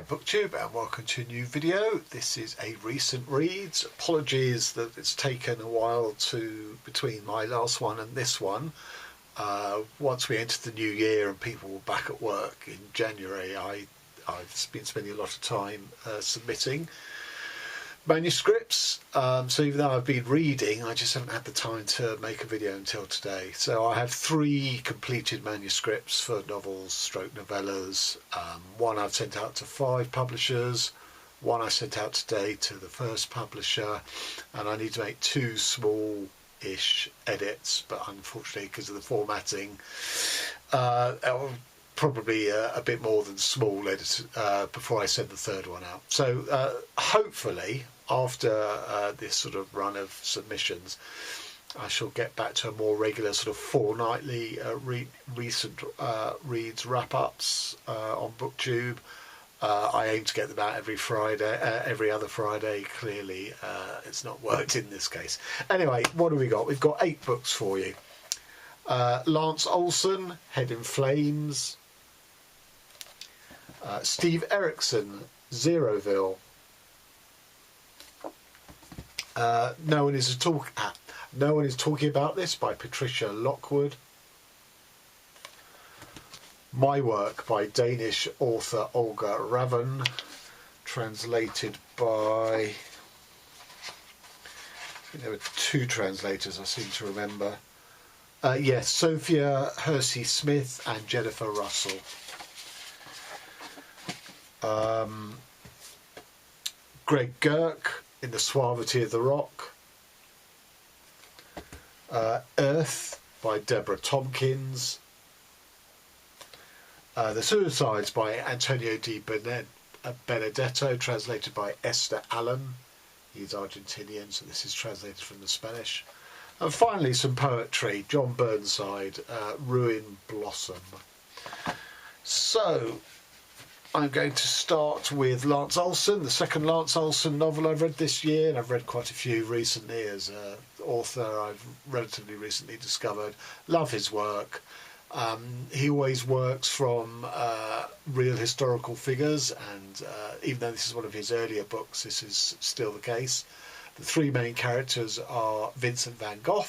Booktube and welcome to a new video. This is a recent reads. Apologies that it's taken a while between my last one and this one. Once we entered the new year and people were back at work in January, I've been spending a lot of time submitting manuscripts. So even though I've been reading, I just haven't had the time to make a video until today. So I have 3 completed manuscripts for novels stroke novellas. One I've sent out to 5 publishers, one I sent out today to the first publisher, and I need to make 2 small-ish edits, but unfortunately because of the formatting, probably a bit more than small edits before I send the 3rd one out. So hopefully after this sort of run of submissions, I shall get back to a more regular sort of fortnightly recent reads wrap-ups on Booktube. I aim to get them out every Friday, every other Friday. Clearly it's not worked in this case. Anyway, what have we got? We've got 8 books for you. Lance Olson, Head in Flames. Steve Ericksen, Zeroville. No one is talking about this, by Patricia, Lockwood. My Work by Danish author Olga Ravn, translated by, I think there were 2 translators I seem to remember. Yes, Sophia Hersey Smith and Jennifer Russell. Greg Gerke in The Suavity of the Rock. Aerth by Deborah Tomkins. The Suicides by Antonio Di Benedetto, translated by Esther Allen. He's Argentinian, so this is translated from the Spanish. And finally some poetry, John Burnside, Ruin Blossom. So I'm going to start with Lance Olson, the second Lance Olson novel I've read this year, and I've read quite a few recently as an author I've relatively recently discovered. Love his work. He always works from real historical figures, and even though this is one of his earlier books, this is still the case. The 3 main characters are Vincent van Gogh,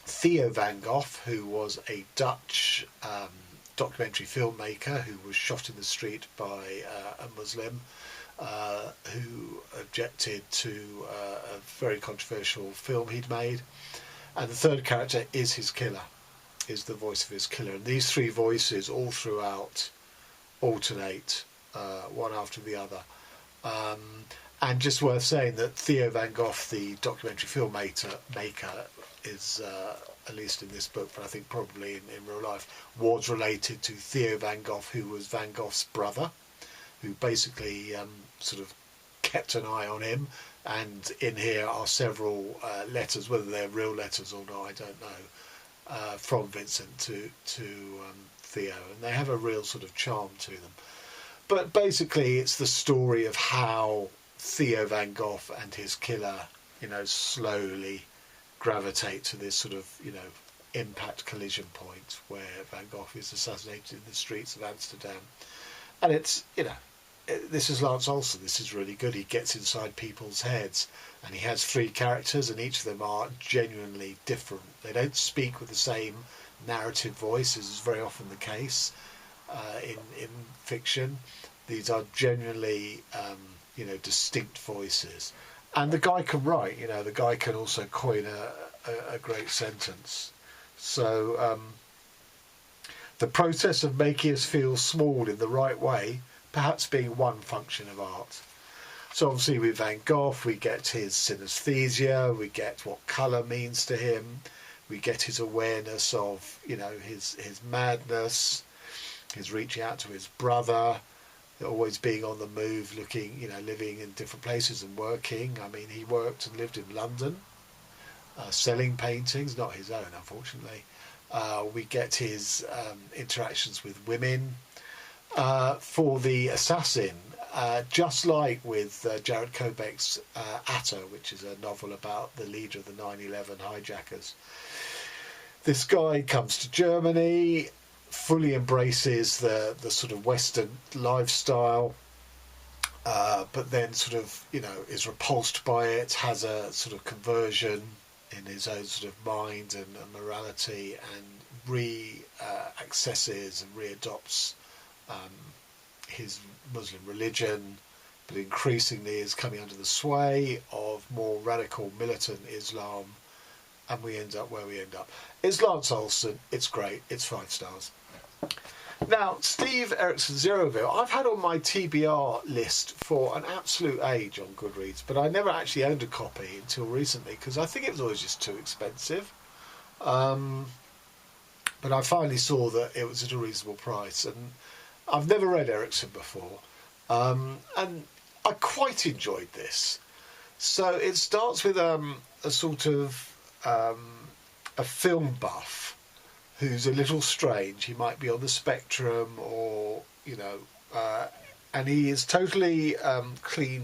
Theo van Gogh, who was a Dutch documentary filmmaker who was shot in the street by a Muslim who objected to a very controversial film he'd made. And the 3rd character is his killer, is the voice of his killer. And these 3 voices all throughout alternate one after the other. And just worth saying that Theo van Gogh, the documentary filmmaker, is, at least in this book, but I think probably in real life, was related to Theo van Gogh, who was Van Gogh's brother, who basically sort of kept an eye on him. And in here are several letters, whether they're real letters or not, I don't know, from Vincent to Theo, and they have a real sort of charm to them. But basically it's the story of how Theo van Gogh and his killer, slowly gravitate to this sort of, impact collision point where Van Gogh is assassinated in the streets of Amsterdam. And it's, this is Lance Olson. This is really good. He gets inside people's heads, and he has 3 characters, and each of them are genuinely different. They don't speak with the same narrative voice, as is very often the case in fiction. These are genuinely, distinct voices. And the guy can write. The guy can also coin a great sentence. So the process of making us feel small in the right way, perhaps being one function of art. So obviously with Van Gogh we get his synesthesia, we get what colour means to him, we get his awareness of, his madness, his reaching out to his brother, always being on the move, looking, living in different places and working. I mean, he worked and lived in London, selling paintings, not his own unfortunately. We get his interactions with women. For the assassin, just like with Jared Kobeck's Atta, which is a novel about the leader of the 9/11 hijackers. This guy comes to Germany, fully embraces the sort of Western lifestyle, but then sort of, you know, is repulsed by it, has a sort of conversion in his own sort of mind and morality, and accesses and readopts his Muslim religion, but increasingly is coming under the sway of more radical militant Islam, and we end up where we end up. It's Lance Olson, it's great, it's 5 stars. Now, Steve Ericksen Zeroville, I've had on my TBR list for an absolute age on Goodreads, but I never actually owned a copy until recently because I think it was always just too expensive. But I finally saw that it was at a reasonable price, and I've never read Ericksen before, and I quite enjoyed this. So it starts with a sort of a film buff who's a little strange. He might be on the spectrum, or, you know, and he is totally clean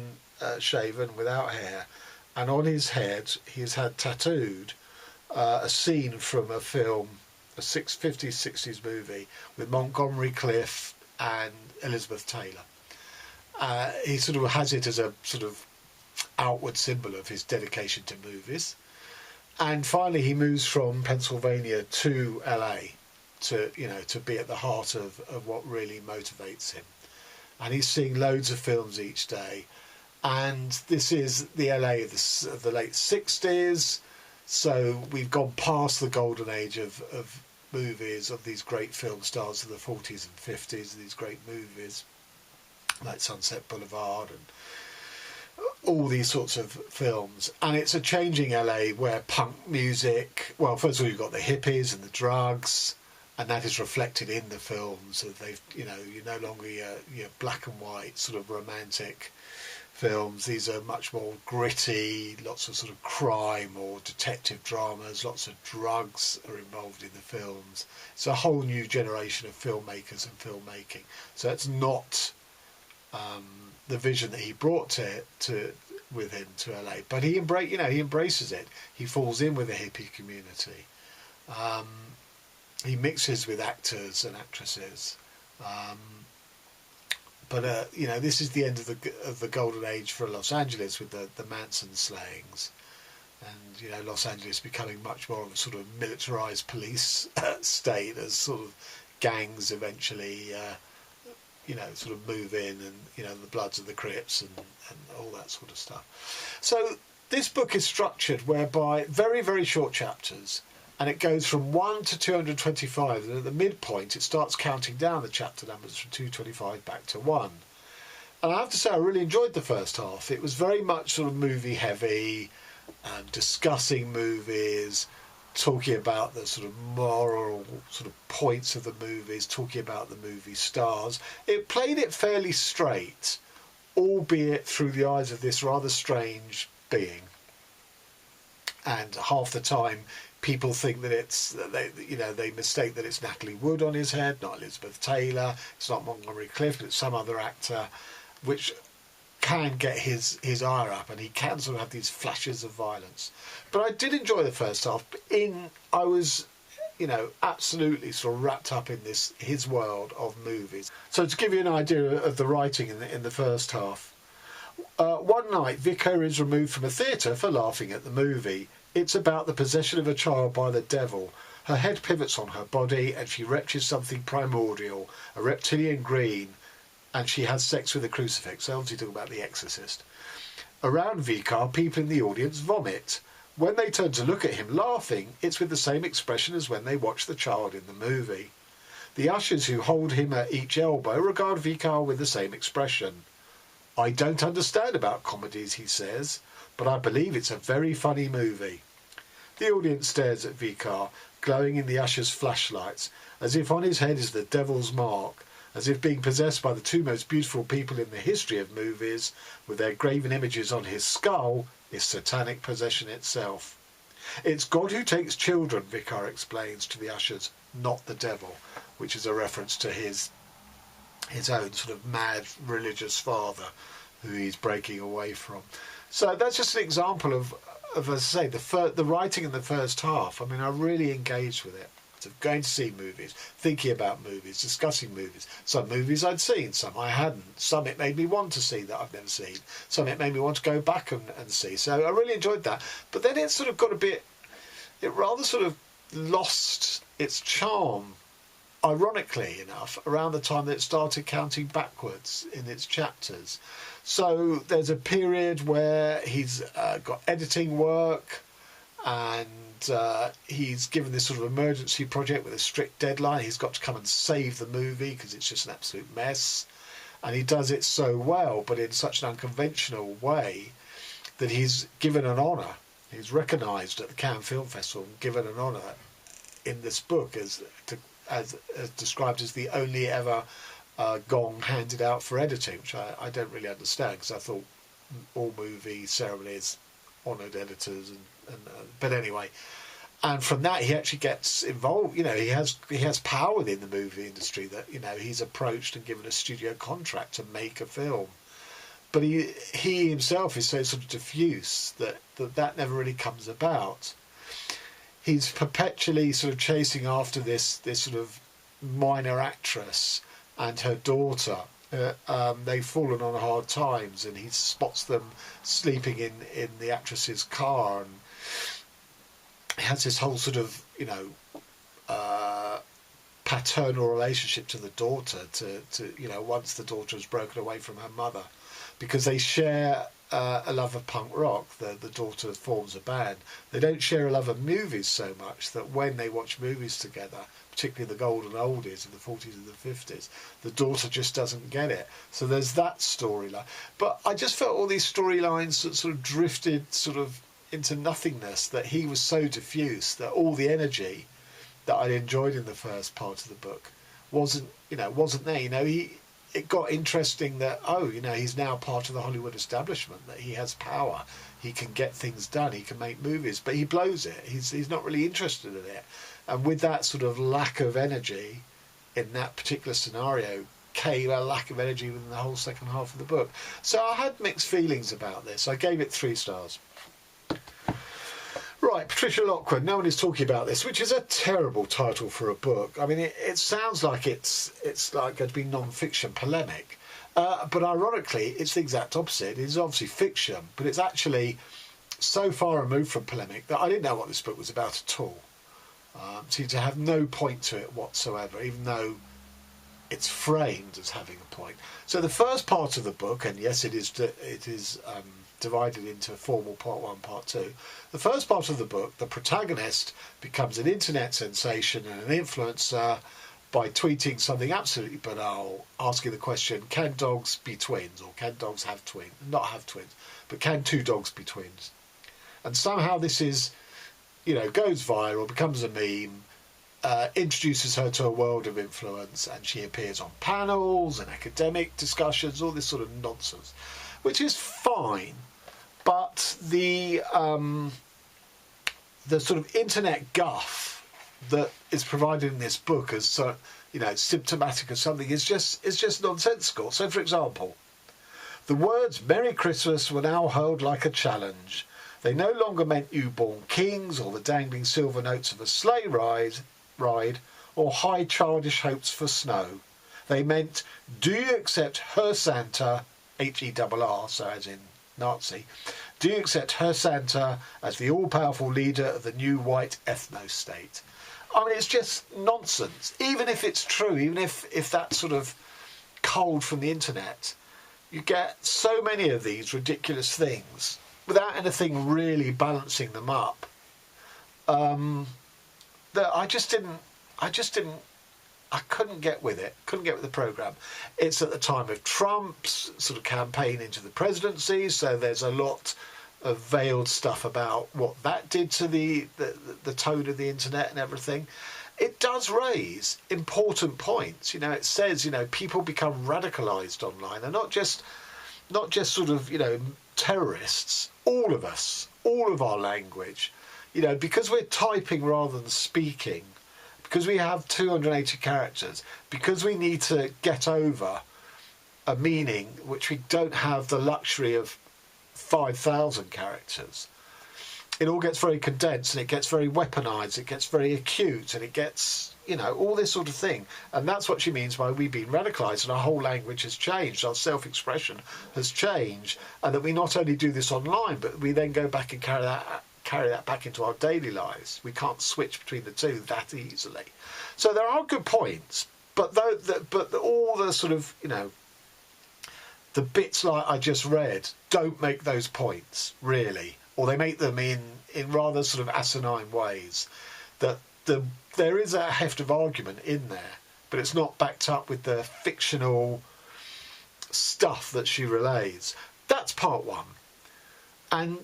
shaven, without hair, and on his head he's had tattooed a scene from a film, a 50s, 60s movie with Montgomery Clift and Elizabeth Taylor. He sort of has it as a sort of outward symbol of his dedication to movies. And finally he moves from Pennsylvania to LA to, you know, to be at the heart of what really motivates him. And he's seeing loads of films each day. And this is the LA of the late 60s. So we've gone past the golden age of movies, of these great film stars of the 40s and 50s, these great movies like Sunset Boulevard and all these sorts of films. And it's a changing LA where punk music, well, first of all, you've got the hippies and the drugs, and that is reflected in the films. So they've, you know, you're no longer your black and white sort of romantic films. These are much more gritty, lots of sort of crime or detective dramas, lots of drugs are involved in the films. It's a whole new generation of filmmakers and filmmaking. So it's not the vision that he brought with him to LA, but he embraces it. He falls in with the hippie community. He mixes with actors and actresses. But you know, this is the end of the golden age for Los Angeles with the Manson slayings, and, you know, Los Angeles becoming much more of a sort of militarized police state as sort of gangs eventually you know, sort of move in, and, you know, the Bloods of the Crips and all that sort of stuff. So this book is structured whereby very, very short chapters, and it goes from 1 to 225, and at the midpoint it starts counting down the chapter numbers from 225 back to 1. And I have to say I really enjoyed the first half. It was very much sort of movie heavy, discussing movies, talking about the sort of moral sort of points of the movies, talking about the movie stars. It played it fairly straight, albeit through the eyes of this rather strange being. And half the time people think that they mistake that it's Natalie Wood on his head, not Elizabeth Taylor, it's not Montgomery Clift, it's some other actor, which can get his ire up, and he can sort of have these flashes of violence. But I did enjoy the first half. I was, you know, absolutely sort of wrapped up in his world of movies. So to give you an idea of the writing in the first half, one night Vico is removed from a theatre for laughing at the movie. It's about the possession of a child by the devil. Her head pivots on her body, and she retches something primordial, a reptilian green, and she has sex with a crucifix. So obviously talking about The Exorcist. Around Vicar, people in the audience vomit. When they turn to look at him laughing, it's with the same expression as when they watch the child in the movie. The ushers who hold him at each elbow regard Vicar with the same expression. I don't understand about comedies, he says, but I believe it's a very funny movie. The audience stares at Vicar, glowing in the ushers' flashlights, as if on his head is the devil's mark, as if being possessed by the two most beautiful people in the history of movies, with their graven images on his skull, is satanic possession itself. It's God who takes children, Vicar explains to the ushers, not the devil, which is a reference to his own sort of mad religious father who he's breaking away from. So that's just an example of as I say, the writing in the first half. I mean, I really engaged with it. of going to see movies, thinking about movies, discussing movies. Some movies I'd seen, some I hadn't. Some it made me want to see that I've never seen. Some it made me want to go back and see. So I really enjoyed that. But then it sort of got a bit, it rather sort of lost its charm, ironically enough, around the time that it started counting backwards in its chapters. So there's a period where he's got editing work, and he's given this sort of emergency project with a strict deadline. He's got to come and save the movie because it's just an absolute mess. And he does it so well, but in such an unconventional way, that he's given an honour. He's recognised at the Cannes Film Festival and given an honour in this book as described as the only ever gong handed out for editing, which I don't really understand, because I thought all movie ceremonies honoured editors, but anyway. And from that, he actually gets involved. You know, he has power within the movie industry, that, you know, he's approached and given a studio contract to make a film. But he himself is so sort of diffuse that never really comes about. He's perpetually sort of chasing after this sort of minor actress and her daughter. They've fallen on hard times, and he spots them sleeping in the actress's car, and he has this whole sort of, you know, paternal relationship to the daughter, to you know, once the daughter has broken away from her mother, because they share a love of punk rock. The daughter forms a band. They don't share a love of movies so much that when they watch movies together, particularly the golden oldies in the 40s and the 50s, the daughter just doesn't get it. So there's that storyline. But I just felt all these storylines that sort of drifted sort of into nothingness, that he was so diffuse that all the energy that I'd enjoyed in the first part of the book wasn't there. You know, it got interesting that, you know, he's now part of the Hollywood establishment, that he has power, he can get things done, he can make movies, but he blows it. He's not really interested in it. And with that sort of lack of energy in that particular scenario came a lack of energy within the whole second half of the book. So I had mixed feelings about this. I gave it 3 stars. Right, Patricia Lockwood, no one is talking about this, which is a terrible title for a book. I mean, it sounds like it's like going to be non-fiction polemic, but ironically, it's the exact opposite. It's obviously fiction, but it's actually so far removed from polemic that I didn't know what this book was about at all. Seemed to have no point to it whatsoever, even though it's framed as having a point. So the first part of the book, and yes, it is divided into formal part 1, part 2. The first part of the book, the protagonist becomes an internet sensation and an influencer by tweeting something absolutely banal, asking the question, can dogs be twins, or can dogs have twins? Not have twins, but can 2 dogs be twins? And somehow this is, you know, goes viral, becomes a meme, introduces her to a world of influence, and she appears on panels and academic discussions, all this sort of nonsense, which is fine. But the sort of internet guff that is provided in this book as you know, symptomatic of something is just nonsensical. So, for example, the words "Merry Christmas" were now hurled like a challenge. They no longer meant newborn kings or the dangling silver notes of a sleigh ride or high childish hopes for snow. They meant, do you accept her Santa, H-E-R-R, so as in Nazi, do you accept her Santa as the all-powerful leader of the new white ethno-state? I mean, it's just nonsense. Even if it's true, even if that's sort of culled from the internet, you get so many of these ridiculous things without anything really balancing them up, that I couldn't get with it, couldn't get with the programme. It's at the time of Trump's sort of campaign into the presidency, so there's a lot of veiled stuff about what that did to the tone of the internet and everything. It does raise important points. You know, it says, you know, people become radicalised online. They're not just sort of, you know, terrorists. All of us, all of our language, you know, because we're typing rather than speaking, because we have 280 characters, because we need to get over a meaning which we don't have the luxury of 5,000 characters. it all gets very condensed and it gets very weaponised, it gets very acute, and it gets, all this sort of thing. And that's what she means by we've been radicalised and our whole language has changed, our self-expression has changed, and that we not only do this online, but we then go back and carry that back into our daily lives. We can't switch between the two that easily. So there are good points, but all the sort of, the bits like I just read don't make those points, really. Or they make them in rather sort of asinine ways. That there is a heft of argument in there, but it's not backed up with the fictional stuff that she relays. That's part one. And,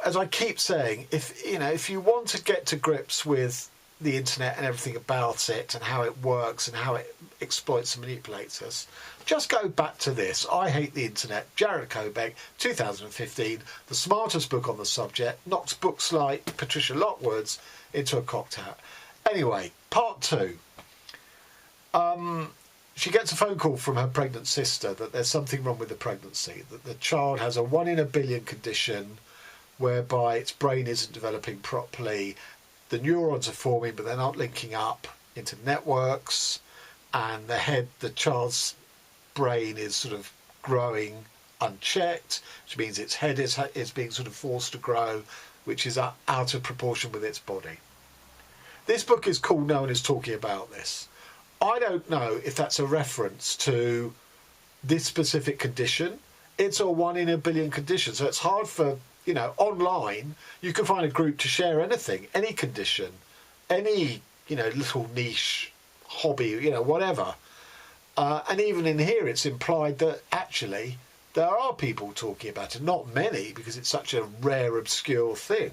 as I keep saying, if you want to get to grips with the internet and everything about it and how it works and how it exploits and manipulates us, just go back to this. I Hate the Internet, Jared Kobeck, 2015, the smartest book on the subject, knocks books like Patricia Lockwood's into a cocktail. Anyway, part two. She gets a phone call from her pregnant sister that there's something wrong with the pregnancy, that the child has a 1 in a billion condition whereby its brain isn't developing properly. The neurons are forming, but they're not linking up into networks, and the child's brain is sort of growing unchecked, which means its head is being sort of forced to grow, which is out of proportion with its body. This book is called No One Is Talking About This. I don't know if that's a reference to this specific condition. It's a 1 in a billion condition, so it's hard for, online, you can find a group to share anything, any condition, any, little niche hobby, whatever. And even in here, it's implied that actually there are people talking about it. Not many, because it's such a rare, obscure thing.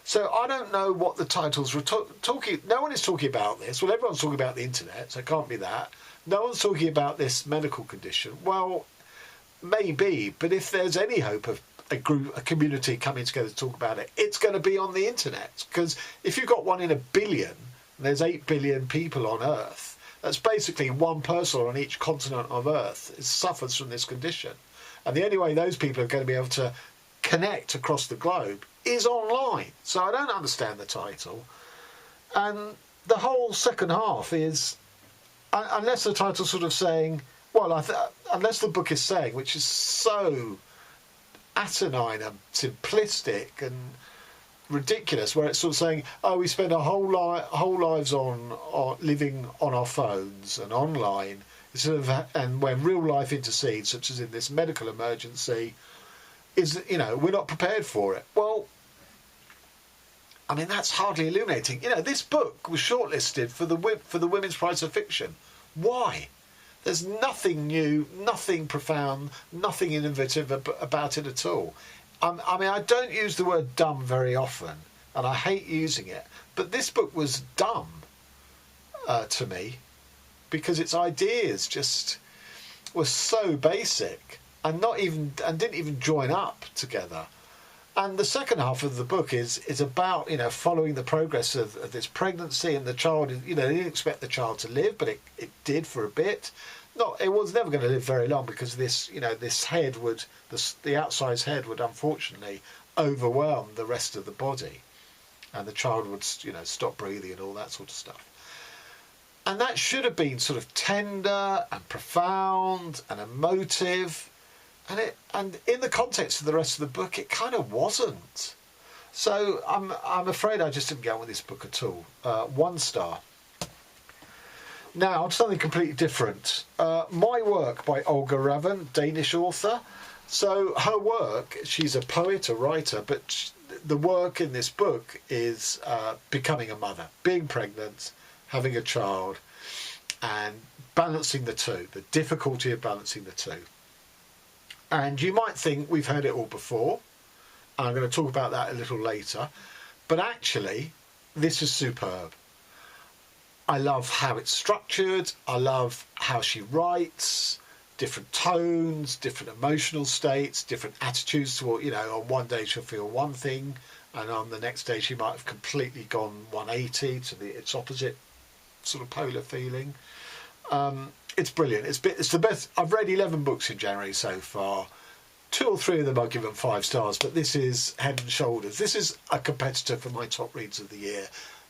So I don't know what the titles were talking. No one is talking about this. Well, everyone's talking about the internet, so it can't be that. No one's talking about this medical condition. Well, maybe, but if there's any hope of a community coming together to talk about it, it's going to be on the internet. Because if you've got 1 in a billion, and there's 8 billion people on Earth, that's basically one person on each continent of Earth who suffers from this condition. And the only way those people are going to be able to connect across the globe is online. So I don't understand the title. And the whole second half is, unless the title's sort of saying, well, unless the book is saying, which is so asinine and simplistic and ridiculous, where it's sort of saying, oh, we spend our whole lives on living on our phones and online, and when real life intercedes, such as in this medical emergency, we're not prepared for it. Well, I mean, that's hardly illuminating. This book was shortlisted for the Women's Prize of Fiction. Why? There's nothing new, nothing profound, nothing innovative about it at all. I mean, I don't use the word dumb very often, and I hate using it, but this book was dumb to me, because its ideas just were so basic and didn't even join up together. And the second half of the book is about following the progress of this pregnancy, and the child. They didn't expect the child to live, but it did for a bit. It was never going to live very long, because this head the outsized head would unfortunately overwhelm the rest of the body, and the child would stop breathing and all that sort of stuff. And that should have been sort of tender and profound and emotive, and in the context of the rest of the book, it kind of wasn't. So I'm afraid I just didn't get on with this book at all. 1 star. Now, on to something completely different. My Work by Olga Ravn, Danish author. So her work, she's a poet, a writer, but the work in this book is becoming a mother, being pregnant, having a child, and balancing the two, the difficulty of balancing the two. And you might think we've heard it all before, and I'm going to talk about that a little later, but actually, this is superb. I love how it's structured. I love how she writes, different tones, different emotional states, different attitudes toward, on one day she'll feel one thing, and on the next day she might have completely gone 180 to its opposite sort of polar feeling. It's brilliant. It's the best. I've read 11 books in January so far. 2 or 3 of them I'll give them 5 stars, but this is head and shoulders. This is a competitor for my top reads of the year.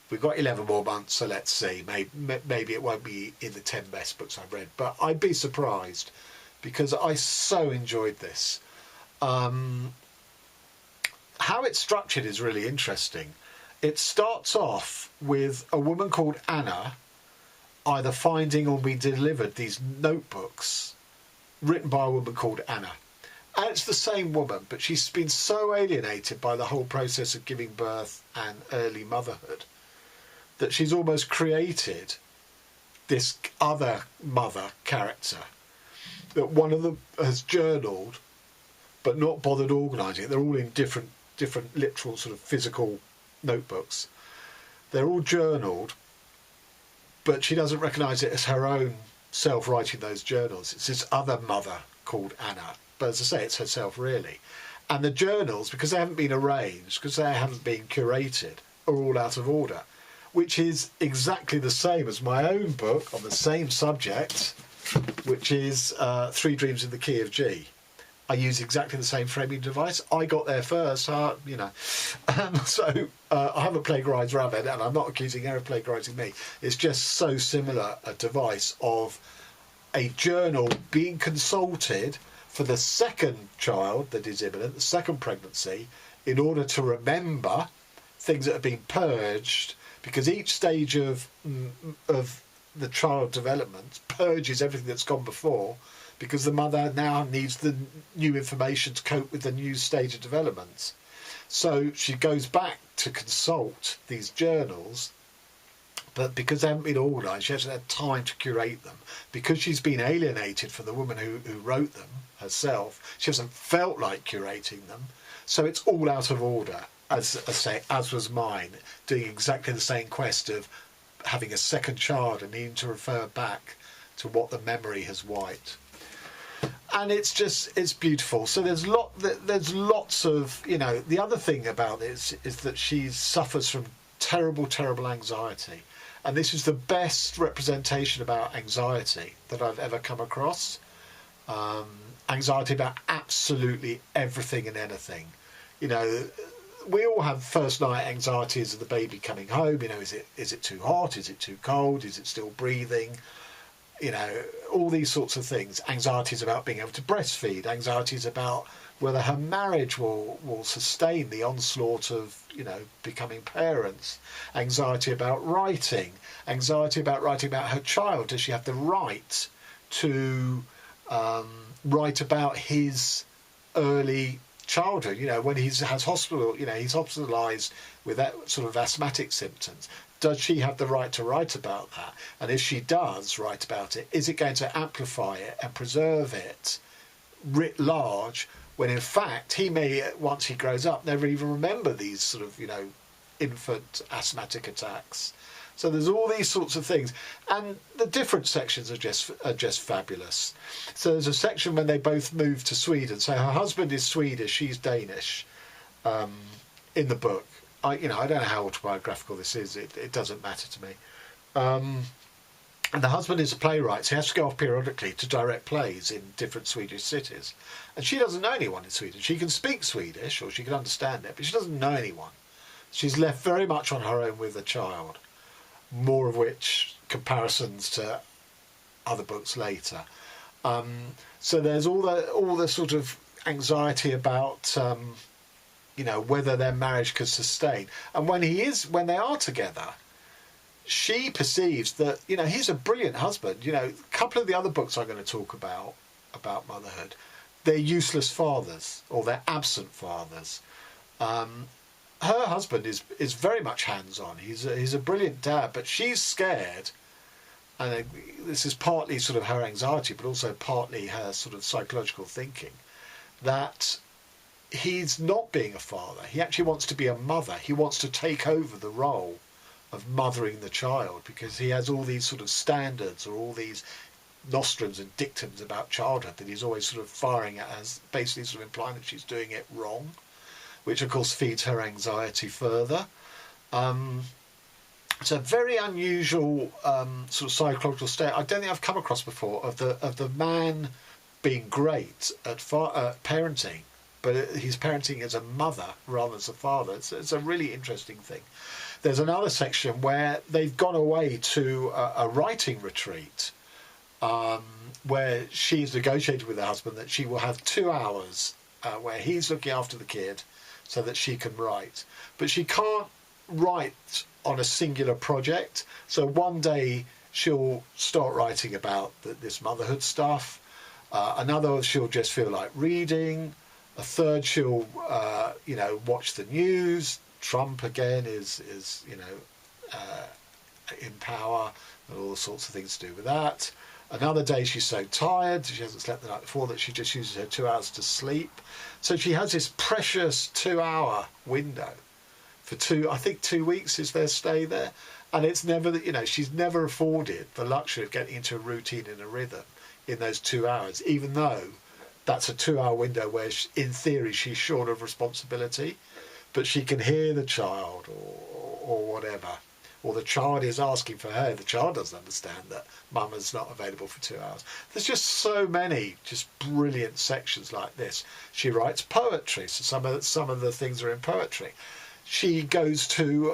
We've got 11 more months, so let's see. Maybe it won't be in the 10 best books I've read, but I'd be surprised because I so enjoyed this. How it's structured is really interesting. It starts off with a woman called Anna either finding or being delivered these notebooks written by a woman called Anna. And it's the same woman, but she's been so alienated by the whole process of giving birth and early motherhood that she's almost created this other mother character that one of them has journaled but not bothered organising it. They're all in different literal sort of physical notebooks. They're all journaled, but she doesn't recognise it as her own self writing those journals. It's this other mother called Anna. But as I say, it's herself really. And the journals, because they haven't been arranged, because they haven't been curated, are all out of order, which is exactly the same as my own book on the same subject, which is 3 Dreams in the Key of G. I use exactly the same framing device. I got there first, you know. So I haven't plagiarised Ravn, and I'm not accusing her of plagiarising me. It's just so similar a device of a journal being consulted for the second child that is imminent, the second pregnancy, in order to remember things that have been purged, because each stage of the child development purges everything that's gone before, because the mother now needs the new information to cope with the new stage of development. So she goes back to consult these journals, but because they haven't been organised, she hasn't had time to curate them. Because she's been alienated from the woman who wrote them herself, she hasn't felt like curating them. So it's all out of order, as I say, as was mine, doing exactly the same quest of having a second child and needing to refer back to what the memory has wiped. And it's beautiful. So there's lots of, you know, the other thing about this is that she suffers from terrible anxiety. And this is the best representation about anxiety that I've ever come across. Anxiety about absolutely everything and anything. You know, we all have first night anxieties of the baby coming home. You know, is it too hot? Is it too cold? Is it still breathing? You know, all these sorts of things. Anxieties about being able to breastfeed. Anxieties about whether her marriage will sustain the onslaught of, you know, becoming parents. Anxiety about writing. Anxiety about writing about her child. Does she have the right to write about his early childhood? You know, when he's hospitalised with that sort of asthmatic symptoms. Does she have the right to write about that? And if she does write about it, is it going to amplify it and preserve it writ large, when in fact he may, once he grows up, never even remember these sort of, you know, infant asthmatic attacks? So there's all these sorts of things, and the different sections are just fabulous. So there's a section when they both move to Sweden. So her husband is Swedish, she's Danish, in the book. I don't know how autobiographical this is. It doesn't matter to me. And the husband is a playwright, so he has to go off periodically to direct plays in different Swedish cities. And she doesn't know anyone in Sweden. She can speak Swedish, or she can understand it, but she doesn't know anyone. She's left very much on her own with a child, more of which comparisons to other books later. So there's all the sort of anxiety about you know, whether their marriage could sustain. And when they are together, she perceives that, you know, he's a brilliant husband. You know, a couple of the other books I'm going to talk about motherhood, they're useless fathers, or they're absent fathers. Her husband is very much hands-on. He's a brilliant dad, but she's scared, and this is partly sort of her anxiety, but also partly her sort of psychological thinking, that he's not being a father. He actually wants to be a mother. He wants to take over the role of mothering the child, because he has all these sort of standards, or all these nostrums and dictums about childhood that he's always sort of firing at, as basically sort of implying that she's doing it wrong, which of course feeds her anxiety further. It's a very unusual sort of psychological state I don't think I've come across before, of the man being great at parenting, but he's parenting as a mother rather than as a father. It's a really interesting thing. There's another section where they've gone away to a writing retreat, where she's negotiated with her husband that she will have 2 hours where he's looking after the kid so that she can write. But she can't write on a singular project. So one day she'll start writing about this motherhood stuff. Another, she'll just feel like reading. A third, she'll, watch the news. Trump again is in power, and all sorts of things to do with that. Another day she's so tired, she hasn't slept the night before, that she just uses her 2 hours to sleep. So she has this precious 2 hour window for 2 weeks is their stay there. And it's never, she's never afforded the luxury of getting into a routine and a rhythm in those 2 hours, even though that's a 2 hour window where, in theory, she's short of responsibility, but she can hear the child or whatever. Or the child is asking for her. The child doesn't understand that mama's not available for 2 hours. There's just so many just brilliant sections like this. She writes poetry, so some of the things are in poetry. She goes to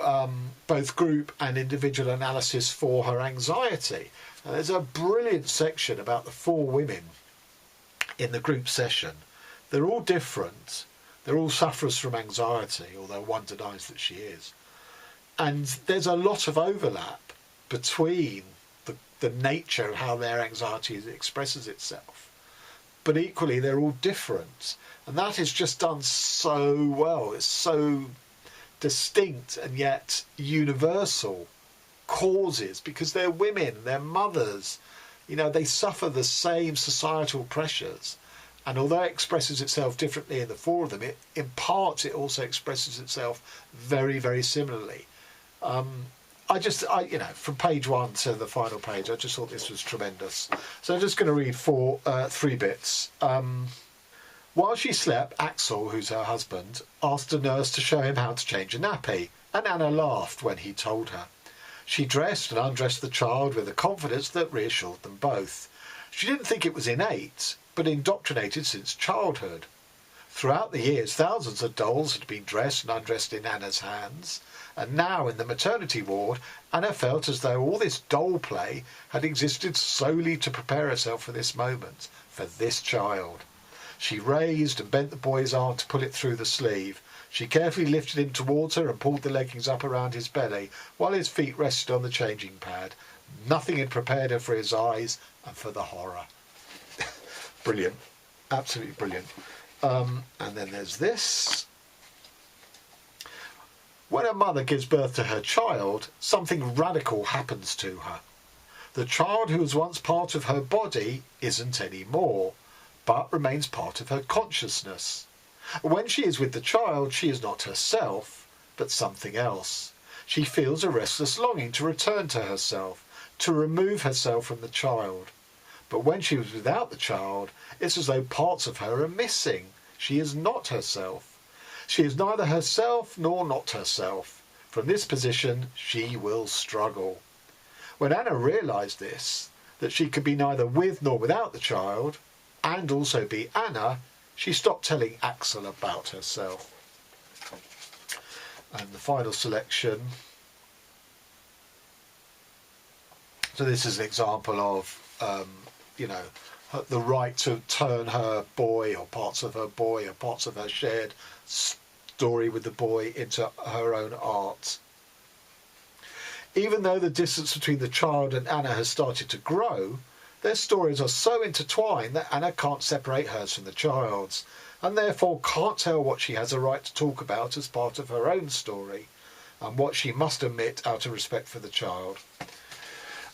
both group and individual analysis for her anxiety. And there's a brilliant section about the 4 women in the group session. They're all different. They're all sufferers from anxiety, although one denies that she is. And there's a lot of overlap between the nature of how their anxiety expresses itself. But equally, they're all different. And that is just done so well. It's so distinct and yet universal causes, because they're women, they're mothers. They suffer the same societal pressures. And although it expresses itself differently in the 4 of them, in parts it also expresses itself very, very similarly. From page 1 to the final page, I just thought this was tremendous. So I'm just going to read 3 bits. While she slept, Axel, who's her husband, asked a nurse to show him how to change a nappy, and Anna laughed when he told her. She dressed and undressed the child with a confidence that reassured them both. She didn't think it was innate, but indoctrinated since childhood. Throughout the years, thousands of dolls had been dressed and undressed in Anna's hands, and now in the maternity ward, Anna felt as though all this doll play had existed solely to prepare herself for this moment, for this child. She raised and bent the boy's arm to pull it through the sleeve. She carefully lifted him towards her and pulled the leggings up around his belly, while his feet rested on the changing pad. Nothing had prepared her for his eyes and for the horror. Brilliant. Absolutely brilliant. And then there's this. When a mother gives birth to her child, something radical happens to her. The child who was once part of her body isn't anymore, but remains part of her consciousness. When she is with the child, she is not herself, but something else. She feels a restless longing to return to herself, to remove herself from the child. But when she is without the child, it's as though parts of her are missing. She is not herself. She is neither herself nor not herself. From this position, she will struggle. When Anna realised this, that she could be neither with nor without the child, and also be Anna, she stopped telling Axel about herself. And the final selection. So this is an example of, the right to turn her boy or parts of her shared story with the boy into her own art. Even though the distance between the child and Anna has started to grow, their stories are so intertwined that Anna can't separate hers from the child's, and therefore can't tell what she has a right to talk about as part of her own story, and what she must omit out of respect for the child.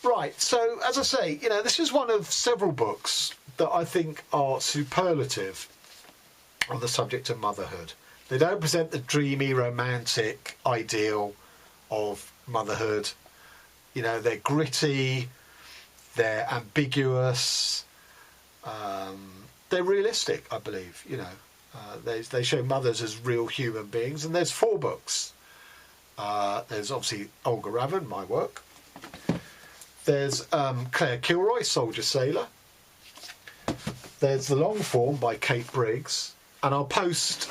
Right, so as I say, this is one of several books that I think are superlative on the subject of motherhood. They don't present the dreamy, romantic ideal of motherhood. They're gritty, they're ambiguous, they're realistic, I believe. They show mothers as real human beings, and there's 4 books. There's obviously Olga Ravn, my work. There's Claire Kilroy, Soldier Sailor. There's the long form by Kate Briggs, and I'll post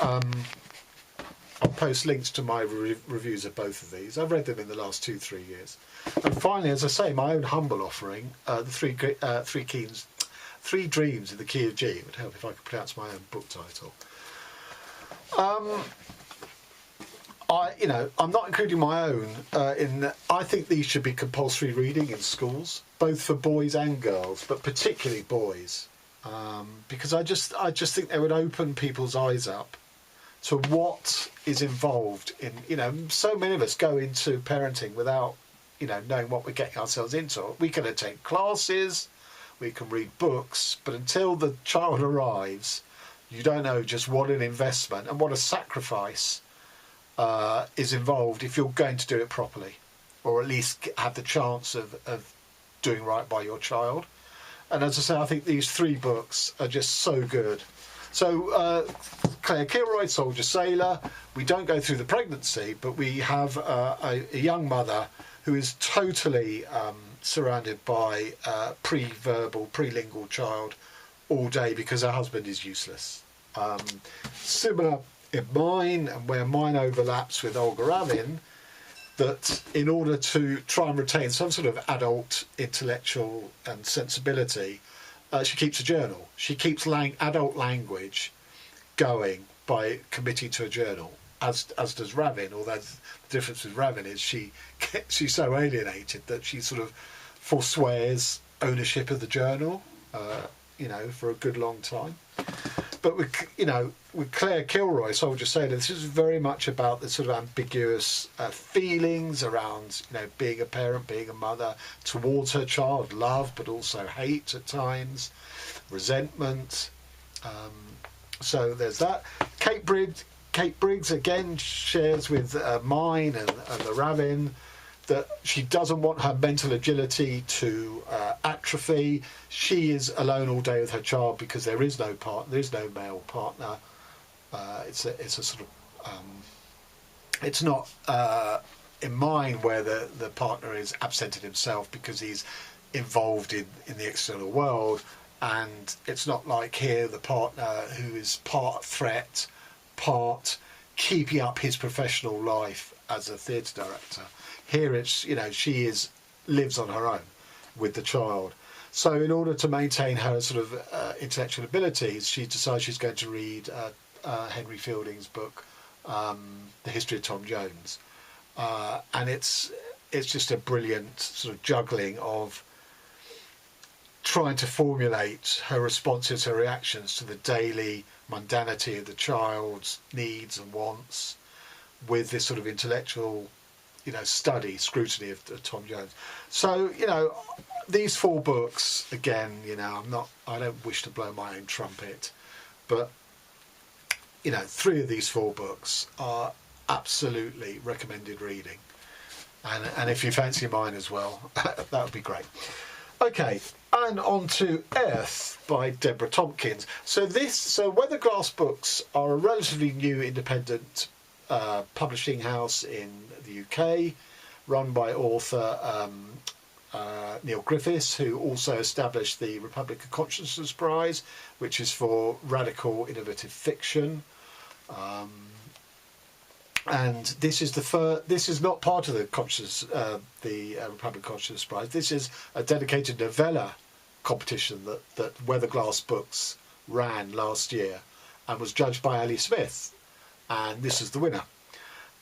links to my reviews of both of these. I've read them in the last 2-3 years. And finally, as I say, my own humble offering, the Three Dreams in the Key of G. It would help if I could pronounce my own book title. I'm not including my own I think these should be compulsory reading in schools, both for boys and girls, but particularly boys, because I just think they would open people's eyes up to what is involved in, so many of us go into parenting without, knowing what we're getting ourselves into. We can attend classes, we can read books, but until the child arrives, you don't know just what an investment and what a sacrifice is involved if you're going to do it properly, or at least have the chance of doing right by your child. And as I say, I think these 3 books are just so good. So Claire Kilroy, Soldier Sailor, we don't go through the pregnancy, but we have a young mother who is totally surrounded by pre-verbal, pre-lingual child all day because her husband is useless. Similar in mine, and where mine overlaps with Olga Ravn, that in order to try and retain some sort of adult intellectual and sensibility, she keeps a journal. She keeps adult language going by committing to a journal, as does Ravn, although the difference with Ravn is she's so alienated that she sort of forswears ownership of the journal, for a good long time. But with Claire Kilroy, Soldier Sailor, this is very much about the sort of ambiguous feelings around, being a parent, being a mother, towards her child, love, but also hate at times, resentment. So there's that. Kate Briggs again shares with mine and the Ravn that she doesn't want her mental agility to atrophy. She is alone all day with her child because there is no partner, there is no male partner. It's a sort of it's not in mine where the partner is absented himself because he's involved in the external world, and it's not like here the partner who is part threat, part keeping up his professional life as a theatre director. Here it's, she lives on her own with the child. So in order to maintain her sort of intellectual abilities, she decides she's going to read Henry Fielding's book, The History of Tom Jones. And it's just a brilliant sort of juggling of trying to formulate her responses, her reactions to the daily mundanity of the child's needs and wants with this sort of intellectual scrutiny of Tom Jones. So, these 4 books, again, I don't wish to blow my own trumpet, but, 3 of these 4 books are absolutely recommended reading. And if you fancy mine as well, that would be great. Okay, and on to Aerth by Deborah Tomkins. So Weatherglass Books are a relatively new independent publishing house in the UK, run by author Neil Griffiths, who also established the Republic of Consciousness Prize, which is for radical innovative fiction. And this is not part of the Republic of Consciousness Prize. This is a dedicated novella competition that Weatherglass Books ran last year and was judged by Ali Smith. And this is the winner.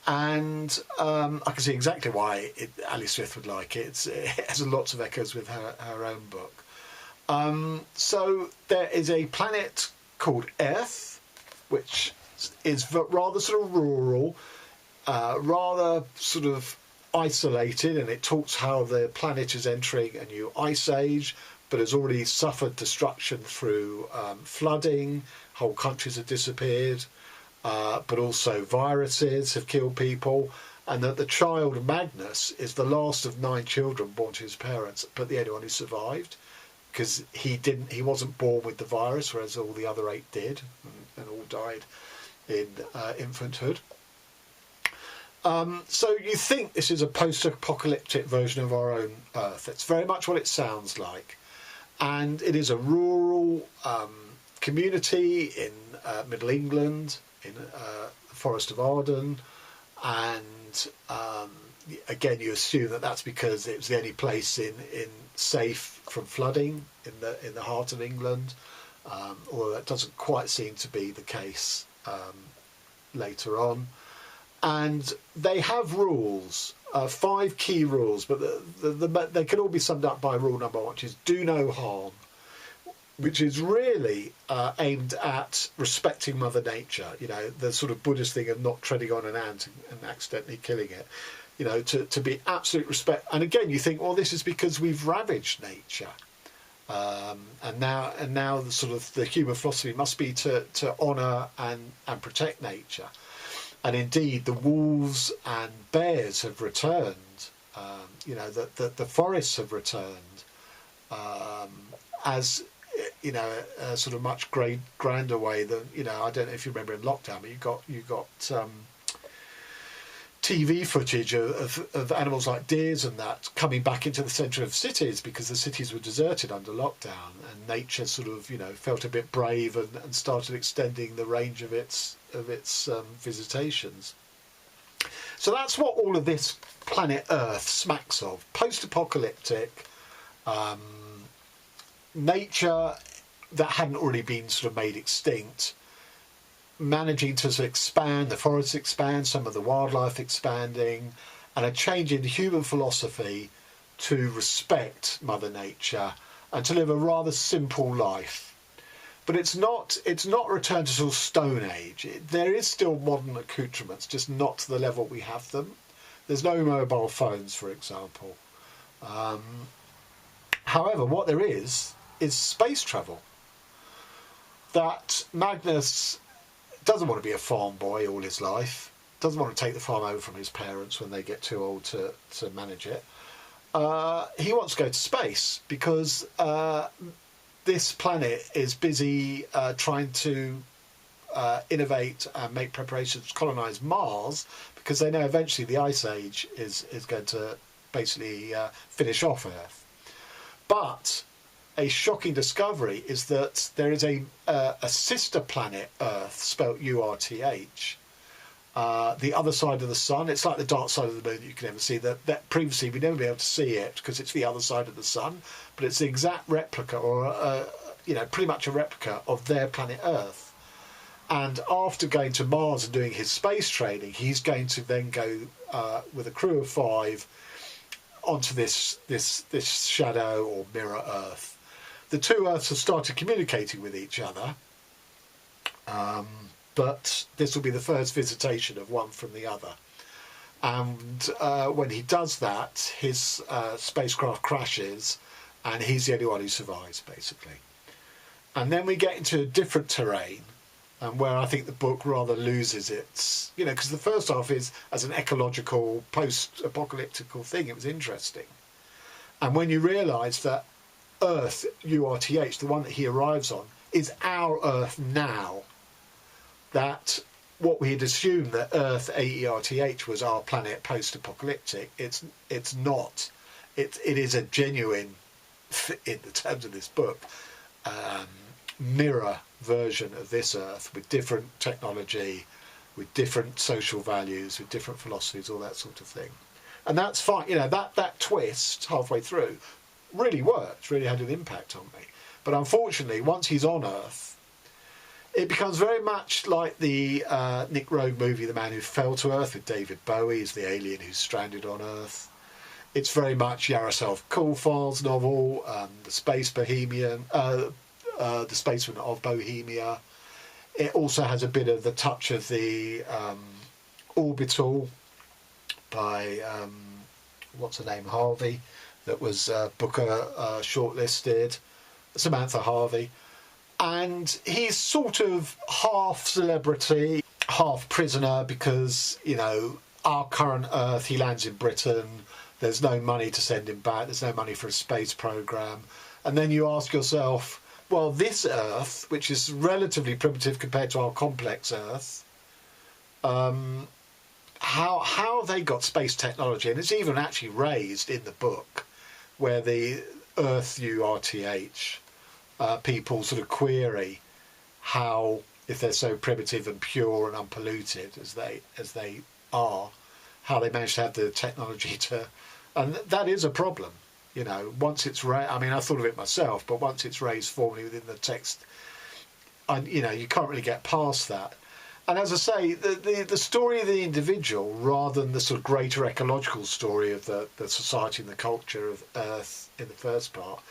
And I can see exactly why Ali Smith would like it. It has lots of echoes with her own book. So there is a planet called Aerth, which is rather sort of rural, rather sort of isolated, and it talks how the planet is entering a new ice age, but has already suffered destruction through flooding. Whole countries have disappeared. But also viruses have killed people, and that the child Magnus is the last of 9 children born to his parents, but the only one who survived, because he wasn't born with the virus, whereas all the other 8 did, and all died in infanthood. So you think this is a post-apocalyptic version of our own Earth. It's very much what it sounds like, and it is a rural community in Middle England, in the Forest of Arden, and again, you assume that that's because it was the only place in safe from flooding in the heart of England, although that doesn't quite seem to be the case later on. And they have rules, 5 key rules, but they can all be summed up by rule number 1, which is do no harm, which is really aimed at respecting Mother Nature. You know, the sort of Buddhist thing of not treading on an ant and accidentally killing it. You know, to be absolute respect. And again, you think, well, this is because we've ravaged nature, and now the sort of the human philosophy must be to honour and protect nature. And indeed, the wolves and bears have returned. You know, the forests have returned as, you know, a sort of much grander way than, you know, I don't know if you remember in lockdown, but you got TV footage of animals like deers and that coming back into the centre of cities because the cities were deserted under lockdown, and nature sort of, you know, felt a bit brave and started extending the range of its visitations. So that's what all of this planet Earth smacks of: post-apocalyptic nature that hadn't already been sort of made extinct, managing to sort of expand, the forests expand, some of the wildlife expanding, and a change in human philosophy to respect Mother Nature and to live a rather simple life. But it's not a return to sort of Stone Age. There is still modern accoutrements, just not to the level we have them. There's no mobile phones, for example. However, what there is space travel. That Magnus doesn't want to be a farm boy all his life, doesn't want to take the farm over from his parents when they get too old to manage it. He wants to go to space because this planet is busy trying to innovate and make preparations to colonise Mars, because they know eventually the Ice Age is going to basically finish off Earth. But a shocking discovery is that there is a sister planet, Earth, spelt URTH, the other side of the sun. It's like the dark side of the moon that you can never see. That previously we'd never be able to see it because it's the other side of the sun, but it's the exact replica, or you know, pretty much a replica of their planet Earth. And after going to Mars and doing his space training, he's going to then go with a crew of 5 onto this shadow or mirror Earth. The two Earths have started communicating with each other, but this will be the first visitation of one from the other. And when he does that, his spacecraft crashes, and he's the only one who survives, basically. And then we get into a different terrain, and where I think the book rather loses its, you know, because the first half is as an ecological, post-apocalyptical thing, it was interesting. And when you realise that Earth, URTH, the one that he arrives on, is our Earth now, that what we had assumed that Earth, AERTH, was our planet post-apocalyptic, it's not. It is a genuine, in the terms of this book, mirror version of this Earth, with different technology, with different social values, with different philosophies, all that sort of thing. And that's fine. You know, that twist halfway through really worked, really had an impact on me. But unfortunately, once he's on Earth, it becomes very much like the Nick Rogue movie, The Man Who Fell to Earth, with David Bowie as the alien who's stranded on Earth. It's very much Yaroslav Kulfal's novel, The Space Bohemian, The Spaceman of Bohemia. It also has a bit of the touch of the Orbital by, what's her name, Harvey, that was Booker shortlisted, Samantha Harvey. And he's sort of half celebrity, half prisoner, because, you know, our current Earth, he lands in Britain, there's no money to send him back, there's no money for a space programme. And then you ask yourself, well, this Earth, which is relatively primitive compared to our complex Earth, how they got space technology, and it's even actually raised in the book, where the Earth URTH people sort of query how, if they're so primitive and pure and unpolluted as they are, how they manage to have the technology to, and that is a problem. You know, once it's I mean, I thought of it myself, but once it's raised formally within the text, you know, you can't really get past that. And as I say, the story of the individual, rather than the sort of greater ecological story of the society and the culture of Earth in the first part,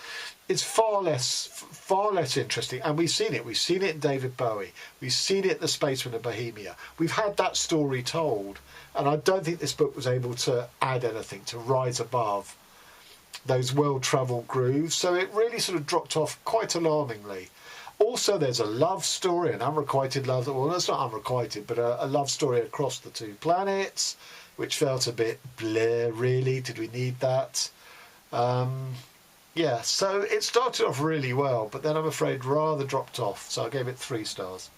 is far less interesting. And we've seen it. We've seen it in David Bowie. We've seen it in The Spaceman of Bohemia. We've had that story told. And I don't think this book was able to add anything, to rise above those well-travelled grooves. So it really sort of dropped off quite alarmingly. Also, there's a love story, an unrequited love. Well, it's not unrequited, but a love story across the two planets, which felt a bit bleh, really. Did we need that? Yeah, so it started off really well, but then I'm afraid rather dropped off. So I gave it 3 stars.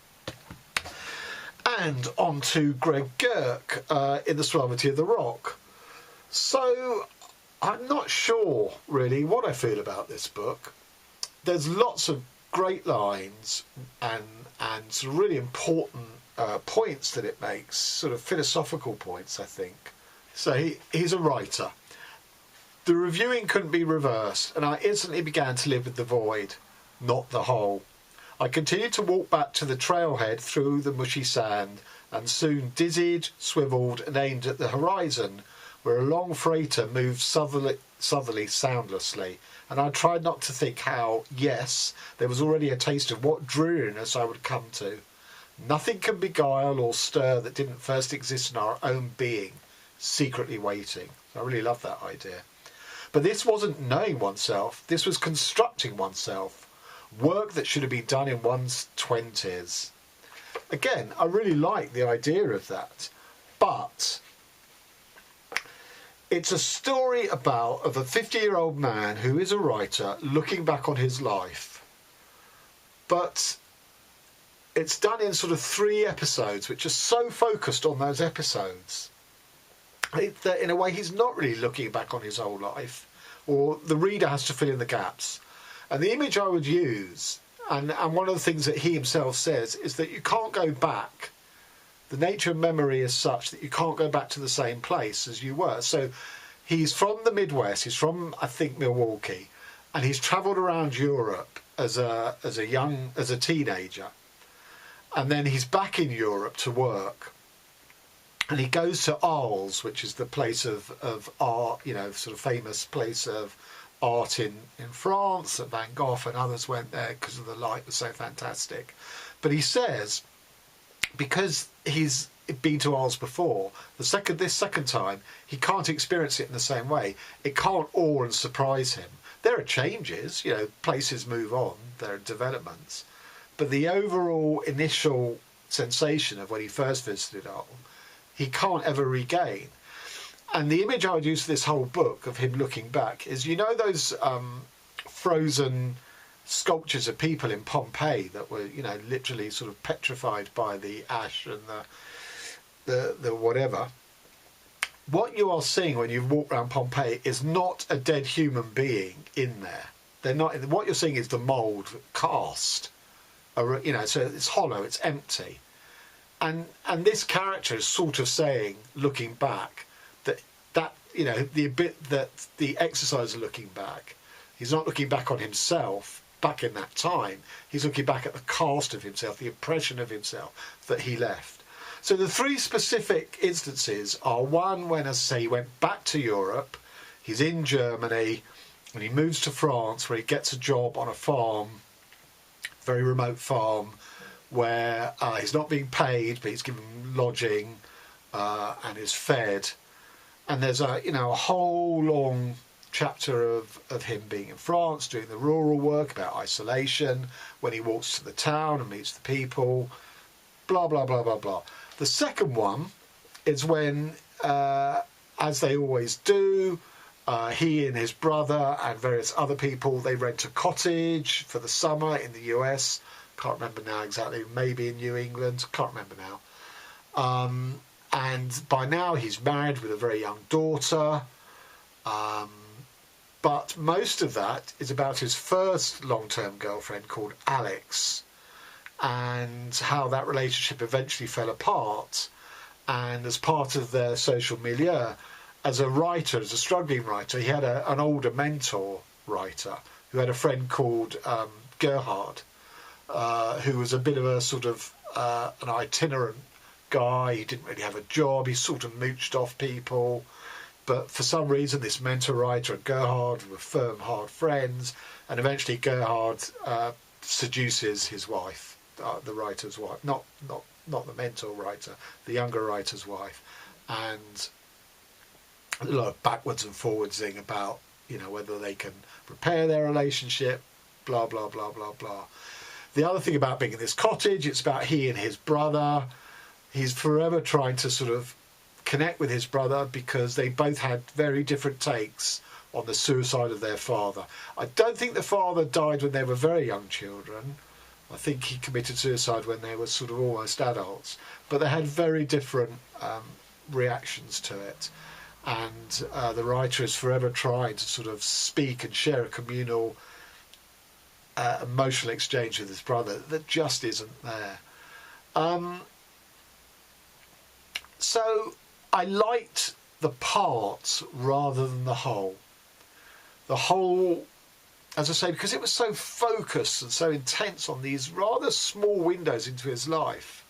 And on to Greg Gerke in The Suavity of the Rock. So I'm not sure really what I feel about this book. There's lots of great lines and sort of really important points that it makes, sort of philosophical points, I think. So he's a writer. The reviewing couldn't be reversed, and I instantly began to live with the void, not the hole. I continued to walk back to the trailhead through the mushy sand, and soon dizzied, swivelled, and aimed at the horizon, where a long freighter moved southerly soundlessly, and I tried not to think how, yes, there was already a taste of what dreariness I would come to. Nothing can beguile or stir that didn't first exist in our own being, secretly waiting. I really love that idea. But this wasn't knowing oneself, this was constructing oneself. Work that should have been done in one's 20s. Again, I really like the idea of that, but it's a story of a 50-year-old man who is a writer looking back on his life, but it's done in sort of 3 episodes, which are so focused on those episodes that in a way he's not really looking back on his whole life, or the reader has to fill in the gaps. And the image I would use, and one of the things that he himself says, is that you can't go back. The nature of memory is such that you can't go back to the same place as you were. So he's from the Midwest, he's from, I think, Milwaukee, and he's travelled around Europe as a teenager. And then he's back in Europe to work. And he goes to Arles, which is the place of art, you know, sort of famous place of art in France, that Van Gogh and others went there because of the light was so fantastic. But he says, because he's been to Arles before, this second time, he can't experience it in the same way. It can't awe and surprise him. There are changes, you know, places move on, there are developments. But the overall initial sensation of when he first visited Arles, he can't ever regain. And the image I would use for this whole book of him looking back is, you know, those frozen sculptures of people in Pompeii that were, you know, literally sort of petrified by the ash and the whatever. What you are seeing when you walk around Pompeii is not a dead human being in there. They're not. What you're seeing is the mould cast. You know, so it's hollow, it's empty. And this character is sort of saying, looking back, that you know, the bit that the exercise of looking back, he's not looking back on himself back in that time. He's looking back at the cast of himself, the impression of himself that he left. So the 3 specific instances are one when, as I say, he went back to Europe, he's in Germany, and he moves to France where he gets a job on a farm, very remote farm, where he's not being paid, but he's given lodging and is fed. And there's a whole long chapter of him being in France, doing the rural work, about isolation, when he walks to the town and meets the people, blah, blah, blah, blah, blah. The second one is when, as they always do, he and his brother and various other people, they rent a cottage for the summer in the US. Can't remember now exactly, maybe in New England, can't remember now. And by now he's married with a very young daughter. But most of that is about his first long-term girlfriend called Alex. and how that relationship eventually fell apart. And as part of their social milieu, as a writer, as a struggling writer, he had an older mentor writer who had a friend called Gerhard, who was a bit of a sort of an itinerant guy. He didn't really have a job. He sort of mooched off people. But for some reason, this mentor writer and Gerhard were firm, hard friends. And eventually Gerhard seduces his wife, the writer's wife, not the mentor writer, the younger writer's wife. And a lot of backwards and forwardsing about, whether they can repair their relationship, blah, blah, blah, blah, blah. The other thing about being in this cottage, it's about he and his brother. He's forever trying to sort of connect with his brother because they both had very different takes on the suicide of their father. I don't think the father died when they were very young children. I think he committed suicide when they were sort of almost adults. But they had very different reactions to it. And the writer is forever trying to sort of speak and share a communal emotional exchange with his brother that just isn't there. So I liked the parts rather than the whole. The whole, as I say, because it was so focused and so intense on these rather small windows into his life,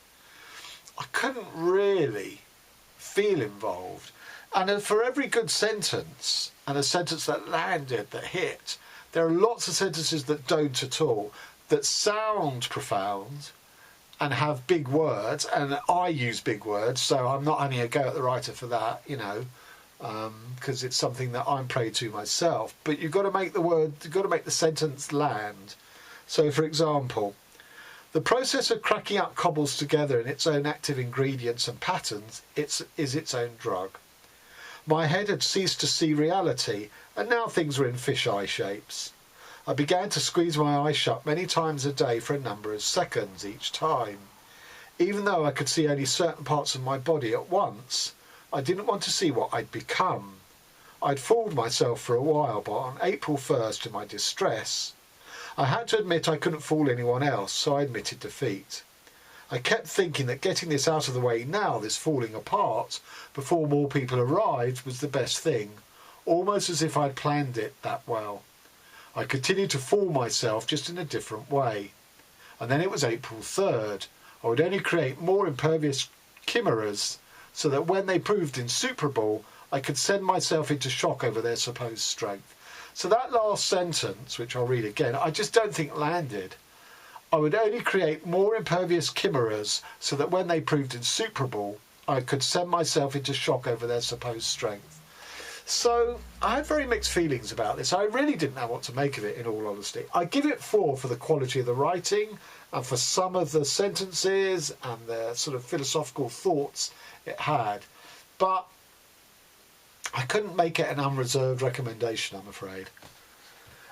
I couldn't really feel involved. And for every good sentence, and a sentence that landed, that hit, there are lots of sentences that don't at all, that sound profound and have big words, and I use big words, so I'm not having a go at the writer for that, because it's something that I'm prey to myself. But you've got to make the sentence land. So, for example, the process of cracking up cobbles together in its own active ingredients and patterns is its own drug. My head had ceased to see reality, and now things were in fisheye shapes. I began to squeeze my eyes shut many times a day for a number of seconds each time. Even though I could see only certain parts of my body at once, I didn't want to see what I'd become. I'd fooled myself for a while, but on April 1st, to my distress, I had to admit I couldn't fool anyone else, so I admitted defeat. I kept thinking that getting this out of the way now, this falling apart, before more people arrived, was the best thing, almost as if I'd planned it that well. I continued to fool myself, just in a different way. And then it was April 3rd. I would only create more impervious chimeras, so that when they proved insuperable, I could send myself into shock over their supposed strength. So that last sentence, which I'll read again, I just don't think landed. I would only create more impervious chimeras, so that when they proved insuperable, I could send myself into shock over their supposed strength. So I had very mixed feelings about this. I really didn't know what to make of it, in all honesty. I give it 4 for the quality of the writing and for some of the sentences and the sort of philosophical thoughts it had. But I couldn't make it an unreserved recommendation, I'm afraid.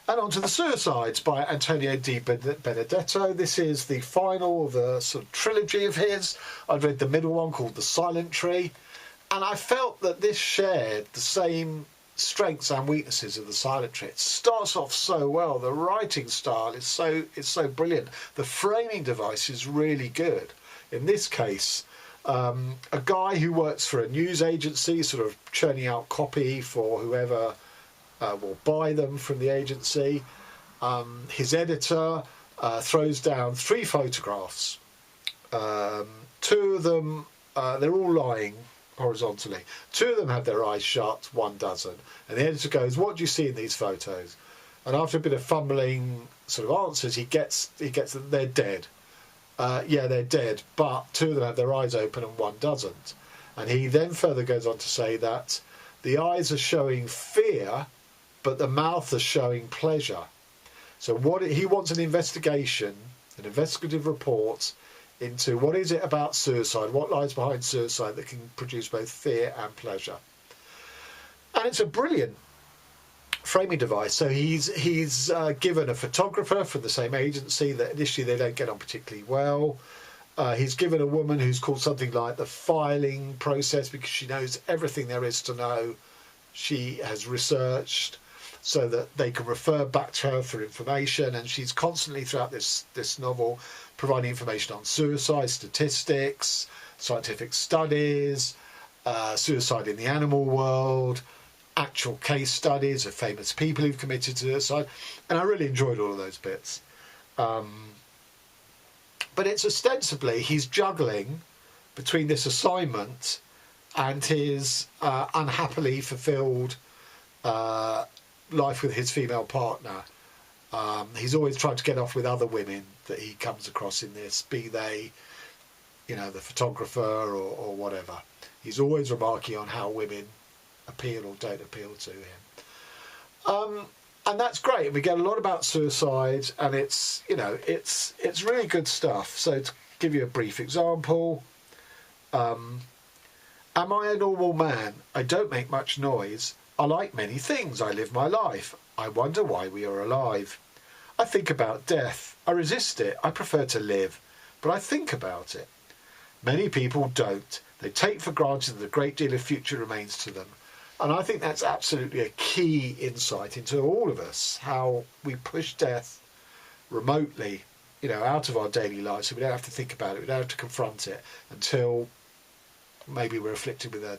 And on to The Suicides by Antonio Di Benedetto. This is the final of a sort of trilogy of his. I've read the middle one called The Silent Tree. And I felt that this shared the same strengths and weaknesses of The Silent Tree. It starts off so well. The writing style is so brilliant. The framing device is really good. In this case, a guy who works for a news agency, sort of churning out copy for whoever will buy them from the agency. His editor throws down 3 photographs. 2 of them, they're all lying horizontally. 2 of them have their eyes shut, 1 doesn't. And the editor goes, "What do you see in these photos?" And after a bit of fumbling sort of answers, he gets that they're dead. Yeah, they're dead, but 2 of them have their eyes open and 1 doesn't. And he then further goes on to say that the eyes are showing fear, but the mouth is showing pleasure. So he wants an investigation, an investigative report into what is it about suicide, what lies behind suicide that can produce both fear and pleasure. And it's a brilliant framing device. So he's given a photographer from the same agency that initially they don't get on particularly well. He's given a woman who's called something like the filing process because she knows everything there is to know. She has researched so that they can refer back to her for information, and she's constantly throughout this novel providing information on suicide, statistics, scientific studies, suicide in the animal world, actual case studies of famous people who've committed suicide, and I really enjoyed all of those bits. But it's ostensibly he's juggling between this assignment and his unhappily fulfilled life with his female partner. He's always trying to get off with other women that he comes across in this, be they, the photographer or whatever. He's always remarking on how women appeal or don't appeal to him. And that's great. We get a lot about suicide, and it's really good stuff. So to give you a brief example, am I a normal man? I don't make much noise. I like many things. I live my life. I wonder why we are alive. I think about death. I resist it. I prefer to live, but I think about it. Many people don't. They take for granted that a great deal of future remains to them. And I think that's absolutely a key insight into all of us, how we push death remotely, out of our daily lives, so we don't have to think about it, we don't have to confront it until maybe we're afflicted with a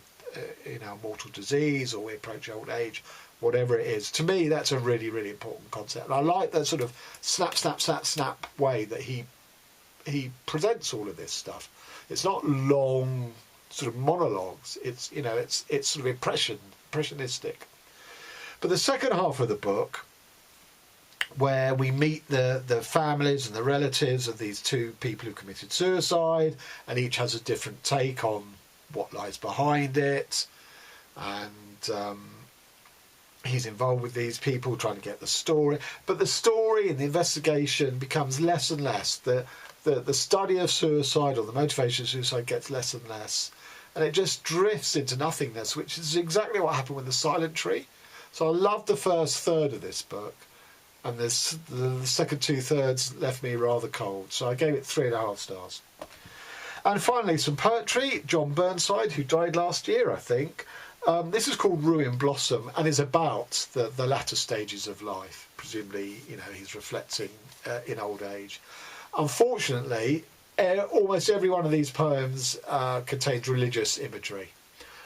mortal disease, or we approach old age, whatever it is. To me, that's a really, really important concept. And I like that sort of snap, snap, snap, snap way that he presents all of this stuff. It's not long sort of monologues. It's sort of impressionistic. But the second half of the book, where we meet the families and the relatives of these two people who committed suicide, and each has a different take on what lies behind it, and he's involved with these people trying to get the story. But the story and the investigation becomes less and less. The study of suicide, or the motivation of suicide, gets less and less, and it just drifts into nothingness, which is exactly what happened with The Silent Tree. So I loved the first third of this book, and the second 2/3 left me rather cold, so I gave it 3.5 stars. And finally, some poetry. John Burnside, who died last year, I think. This is called Ruin Blossom, and is about the latter stages of life. Presumably, he's reflecting in old age. Unfortunately, almost every one of these poems contains religious imagery,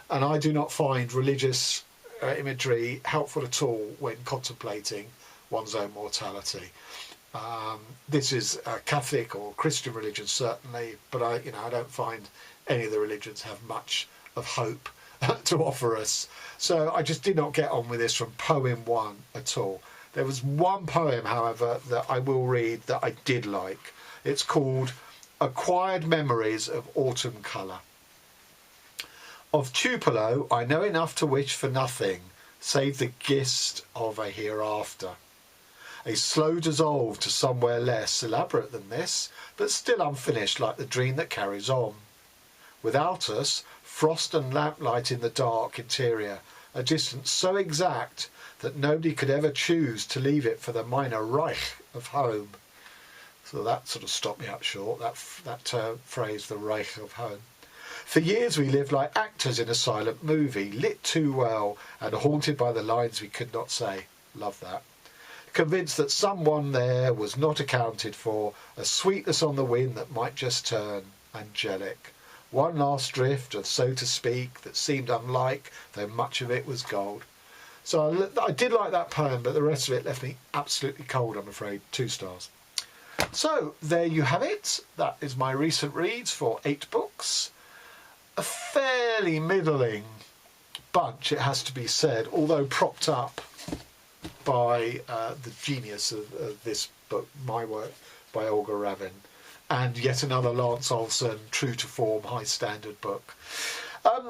and I do not find religious imagery helpful at all when contemplating one's own mortality. This is a Catholic or Christian religion, certainly, but I don't find any of the religions have much of hope to offer us. So I just did not get on with this from poem 1 at all. There was one poem, however, that I will read that I did like. It's called Acquired Memories of Autumn Colour. Of Tupelo I know enough to wish for nothing save the gist of a hereafter. A slow dissolve to somewhere less elaborate than this, but still unfinished like the dream that carries on. Without us, frost and lamplight in the dark interior, a distance so exact that nobody could ever choose to leave it for the minor Reich of home. So that sort of stopped me up short, that phrase, the Reich of home. For years we lived like actors in a silent movie, lit too well and haunted by the lines we could not say. Love that. Convinced that someone there was not accounted for, a sweetness on the wind that might just turn, angelic. One last drift of, so to speak, that seemed unlike, though much of it was gold. So I did like that poem, but the rest of it left me absolutely cold, I'm afraid. 2 stars. So there you have it. That is my recent reads for 8 books. A fairly middling bunch, it has to be said, although propped up by the genius of this book, My Work, by Olga Ravn, and yet another Lance Olson, true to form, high standard book.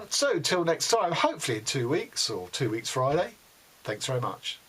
So till next time, hopefully in 2 weeks, or 2 weeks Friday. Thanks very much.